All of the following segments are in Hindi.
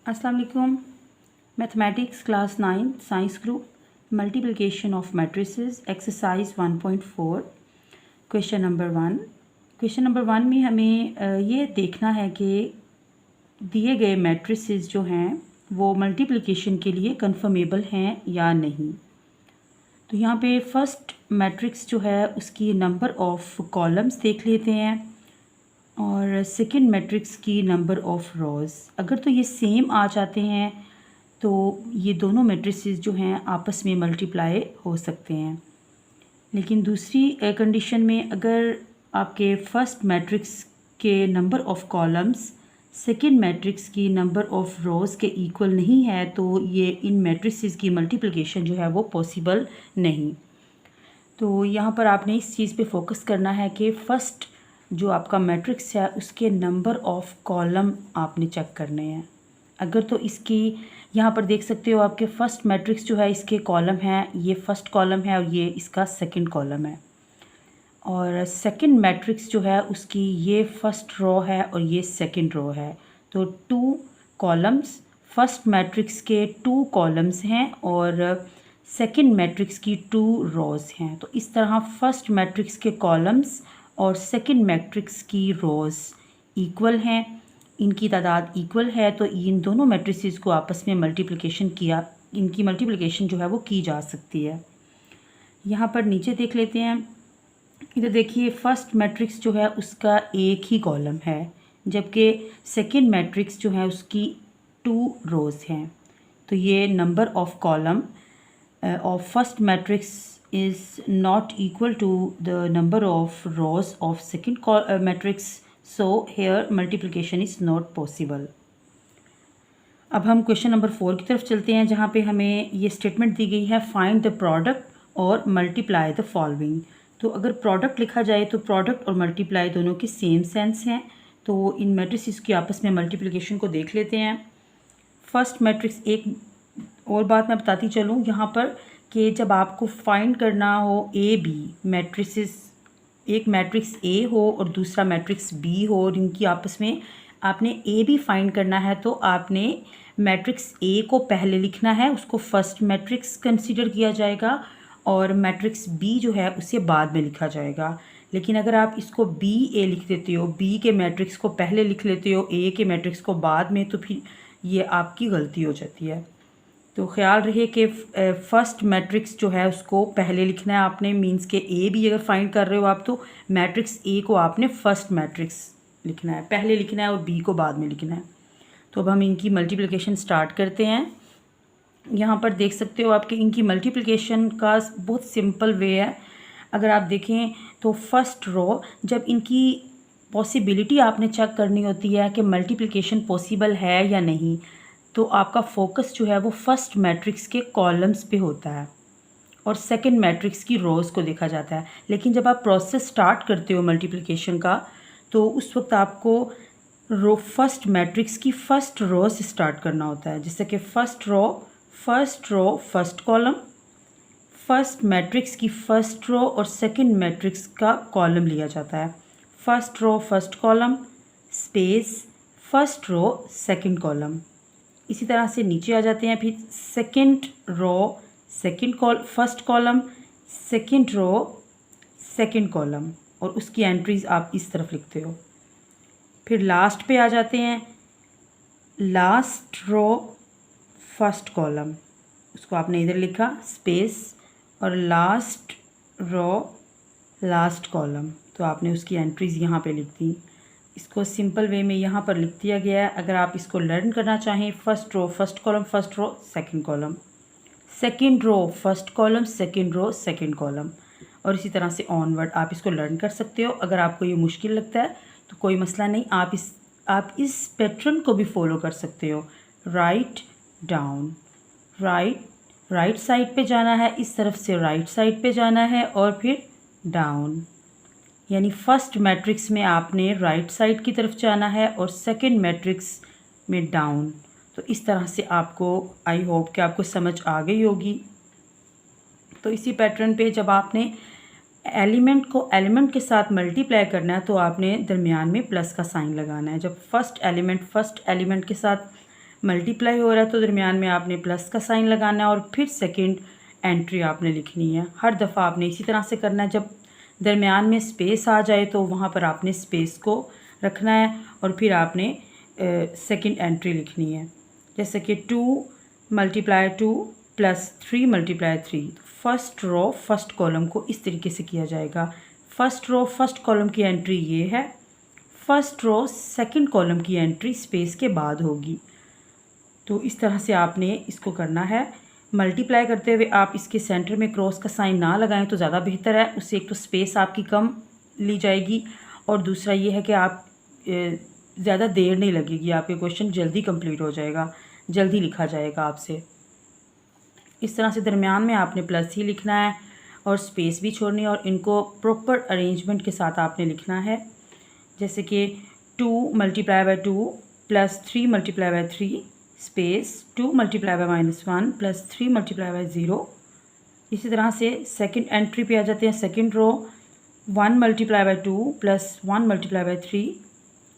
अस्सलाम वालेकुम। Mathematics class 9 science group multiplication of matrices exercise 1.4 question number 1। Question number 1 में हमें ये देखना है कि दिए गए मैट्रिसेस जो हैं वो मल्टीप्लिकेशन के लिए कंफर्मेबल हैं या नहीं। तो यहाँ पे फर्स्ट मैट्रिक्स जो है उसकी नंबर ऑफ़ कॉलम्स देख लेते हैं और सेकंड मैट्रिक्स की नंबर ऑफ़ रोज़। अगर तो ये सेम आ जाते हैं तो ये दोनों मैट्रिसेस जो हैं आपस में मल्टीप्लाई हो सकते हैं। लेकिन दूसरी कंडीशन में अगर आपके फर्स्ट मैट्रिक्स के number of columns second matrix की नंबर ऑफ़ रोज़ के इक्वल नहीं है तो ये इन मैट्रिसेस की मल्टीप्लिकेशन जो है वो पॉसिबल नहीं। तो यहाँ पर आपने इस चीज़ पे फोकस करना है कि फ़र्स्ट जो आपका मैट्रिक्स है उसके नंबर ऑफ़ कॉलम आपने चेक करने हैं। अगर तो इसकी यहाँ पर देख सकते हो आपके फर्स्ट मैट्रिक्स जो है इसके कॉलम हैं, ये फर्स्ट कॉलम है और ये इसका सेकंड कॉलम है। और सेकंड मैट्रिक्स जो है उसकी ये फर्स्ट रो है और ये सेकंड रो है। तो 2 कॉलम्स फर्स्ट मैट्रिक्स के 2 कॉलम्स हैं और सेकंड मैट्रिक्स की 2 रोज़ हैं। तो इस तरह फर्स्ट मैट्रिक्स के कॉलम्स और सेकंड मैट्रिक्स की रोज़ इक्वल हैं, इनकी तादाद इक्वल है तो इन दोनों मैट्रिसेस को आपस में इनकी मल्टीप्लिकेशन जो है वो की जा सकती है। यहाँ पर नीचे देख लेते हैं। इधर देखिए फर्स्ट मैट्रिक्स जो है उसका एक ही कॉलम है जबकि सेकंड मैट्रिक्स जो है उसकी 2 रोज़ हैं। तो ये number of column of first matrix is not equal to the number of rows of second matrix, so here multiplication is not possible। अब हम क्वेश्चन नंबर 4 की तरफ चलते हैं जहाँ पे हमें ये स्टेटमेंट दी गई है फाइंड द प्रोडक्ट और मल्टीप्लाई द फॉलोइंग। तो अगर प्रोडक्ट लिखा जाए तो प्रोडक्ट और मल्टीप्लाई दोनों की सेम सेंस हैं। तो इन मैट्रिसेस की आपस में मल्टीप्लिकेशन को देख लेते हैं। फर्स्ट मैट्रिक्स, एक और बात मैं बताती चलूँ यहाँ पर कि जब आपको फाइंड करना हो ए बी मैट्रिसेस, एक मैट्रिक्स ए हो और दूसरा मैट्रिक्स बी हो और इनकी आपस में आपने ए बी फाइंड करना है तो आपने मैट्रिक्स ए को पहले लिखना है, उसको फर्स्ट मैट्रिक्स कंसीडर किया जाएगा और मैट्रिक्स बी जो है उसे बाद में लिखा जाएगा। लेकिन अगर आप इसको बी ए लिख देते हो, बी के मैट्रिक्स को पहले लिख लेते हो ए के मैट्रिक्स को बाद में, तो फिर ये आपकी गलती हो जाती है। तो ख्याल रहे कि फर्स्ट मैट्रिक्स जो है उसको पहले लिखना है आपने, मींस के ए बी अगर फाइंड कर रहे हो आप तो मैट्रिक्स ए को आपने फर्स्ट मैट्रिक्स लिखना है, पहले लिखना है और बी को बाद में लिखना है। तो अब हम इनकी मल्टीप्लिकेशन स्टार्ट करते हैं। यहाँ पर देख सकते हो आपके इनकी मल्टीप्लिकेशन का बहुत सिंपल वे है। अगर आप देखें तो फर्स्ट रो, जब इनकी पॉसिबिलिटी आपने चेक करनी होती है कि मल्टीप्लिकेशन पॉसिबल है या नहीं, तो आपका फोकस जो है वो फर्स्ट मैट्रिक्स के कॉलम्स पे होता है और सेकंड मैट्रिक्स की रोज़ को देखा जाता है। लेकिन जब आप प्रोसेस स्टार्ट करते हो मल्टीप्लिकेशन का तो उस वक्त आपको फर्स्ट मैट्रिक्स की फ़र्स्ट रो से स्टार्ट करना होता है। जैसे कि first row first column, first matrix की फ़र्स्ट रो और सेकंड मैट्रिक्स का कॉलम लिया जाता है। First row first column space first row second column. इसी तरह से नीचे आ जाते हैं। फिर second row first column, second row second column और उसकी एंट्रीज आप इस तरफ लिखते हो। फिर लास्ट पे आ जाते हैं, लास्ट रो फर्स्ट कॉलम, उसको आपने इधर लिखा स्पेस और लास्ट रो लास्ट कॉलम, तो आपने उसकी एंट्रीज यहाँ पे लिख दी। इसको सिंपल वे में यहाँ पर लिख दिया गया है। अगर आप इसको लर्न करना चाहें, first row first column, first row second column, second row first column, second row second column और इसी तरह से ऑनवर्ड आप इसको लर्न कर सकते हो। अगर आपको ये मुश्किल लगता है तो कोई मसला नहीं, आप इस पैटर्न को भी फॉलो कर सकते हो। राइट डाउन, राइट साइड पे जाना है, इस तरफ से राइट साइड पे जाना है और फिर डाउन, यानी फर्स्ट मैट्रिक्स में आपने राइट साइड की तरफ जाना है और सेकंड मैट्रिक्स में डाउन। तो इस तरह से आपको, आई होप कि आपको समझ आ गई होगी। तो इसी पैटर्न पे जब आपने एलिमेंट को एलिमेंट के साथ मल्टीप्लाई करना है तो आपने दरमियान में प्लस का साइन लगाना है। जब फर्स्ट एलिमेंट के साथ मल्टीप्लाई हो रहा है तो दरमियान में आपने प्लस का साइन लगाना है और फिर सेकंड एंट्री आपने लिखनी है। हर दफ़ा आपने इसी तरह से करना है। जब दरमियान में स्पेस आ जाए तो वहाँ पर आपने स्पेस को रखना है और फिर आपने सेकंड एंट्री लिखनी है। जैसे कि 2 multiply 2 plus 3 multiply 3। First row first column को इस तरीके से किया जाएगा। फर्स्ट रो फर्स्ट कॉलम की एंट्री ये है, फर्स्ट रो सेकंड कॉलम की एंट्री स्पेस के बाद होगी। तो इस तरह से आपने इसको करना है। मल्टीप्लाई करते हुए आप इसके सेंटर में क्रॉस का साइन ना लगाएं तो ज़्यादा बेहतर है। उससे एक तो स्पेस आपकी कम ली जाएगी और दूसरा ये है कि आप ज़्यादा देर नहीं लगेगी, आपके क्वेश्चन जल्दी कंप्लीट हो जाएगा, जल्दी लिखा जाएगा आपसे। इस तरह से दरमियान में आपने प्लस ही लिखना है और स्पेस भी छोड़नी है और इनको प्रॉपर अरेंजमेंट के साथ आपने लिखना है। जैसे कि 2 multiply by 2 plus 3 multiply by 3 space 2 multiply by -1 plus 3 multiply by 0। इसी तरह से सेकंड एंट्री पे आ जाते हैं। Second row 1 multiply by 2 plus 1 multiply by 3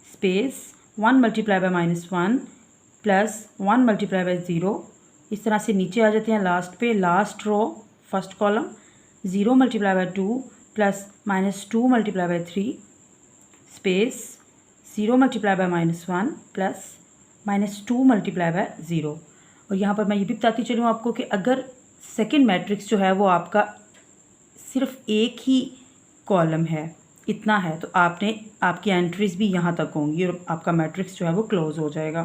space 1 multiply by -1 plus 1 multiply by 0। इस तरह से नीचे आ जाते हैं लास्ट पे। Last row first column 0 multiply by 2 plus -2 multiply by 3 space 0 multiply by -1 plus -2 multiply by 0। और यहाँ पर मैं ये भी बताती चलूँ आपको कि अगर सेकंड मैट्रिक्स जो है वो आपका सिर्फ एक ही कॉलम है, इतना है, तो आपकी एंट्रीज भी यहाँ तक होंगी और आपका मैट्रिक्स जो है वो क्लोज हो जाएगा।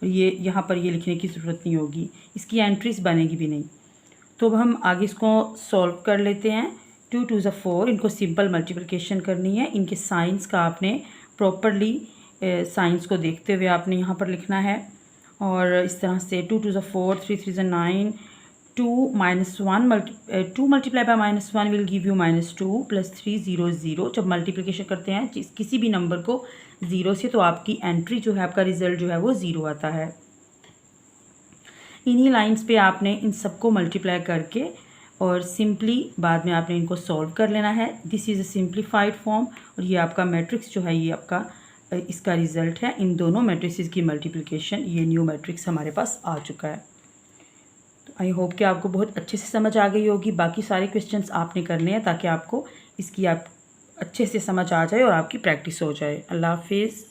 और ये यहाँ पर ये लिखने की ज़रूरत नहीं होगी, इसकी एंट्रीज बनेगी भी नहीं। तो अब हम आगे इसको सॉल्व कर लेते हैं। 2 2 ज़ा 4, इनको सिंपल मल्टीप्लिकेशन करनी है। इनके साइंस का आपने प्रॉपरली साइंस को देखते हुए आपने यहाँ पर लिखना है। और इस तरह से 2 2 ज़ा 4 3 3 ज़ा 9 2 multiply by -1 will give you -2 plus 3 0 0। जब मल्टीप्लिकेशन करते हैं किसी भी नंबर को 0 से तो आपकी एंट्री जो है, आपका रिज़ल्ट जो है वो 0 आता है। इन्हीं लाइंस पे आपने इन सबको मल्टीप्लाई करके और सिंपली बाद में आपने इनको सॉल्व कर लेना है। This is a simplified form और ये आपका मैट्रिक्स जो है ये आपका इसका रिज़ल्ट है। इन दोनों मैट्रिक्स की मल्टीप्लिकेशन, ये न्यू मैट्रिक्स हमारे पास आ चुका है। तो आई होप कि आपको बहुत अच्छे से समझ आ गई होगी। बाकी सारे क्वेश्चंस आपने करने हैं ताकि आपको इसकी आप अच्छे से समझ आ जाए और आपकी प्रैक्टिस हो जाए। अल्लाह हाफिज़।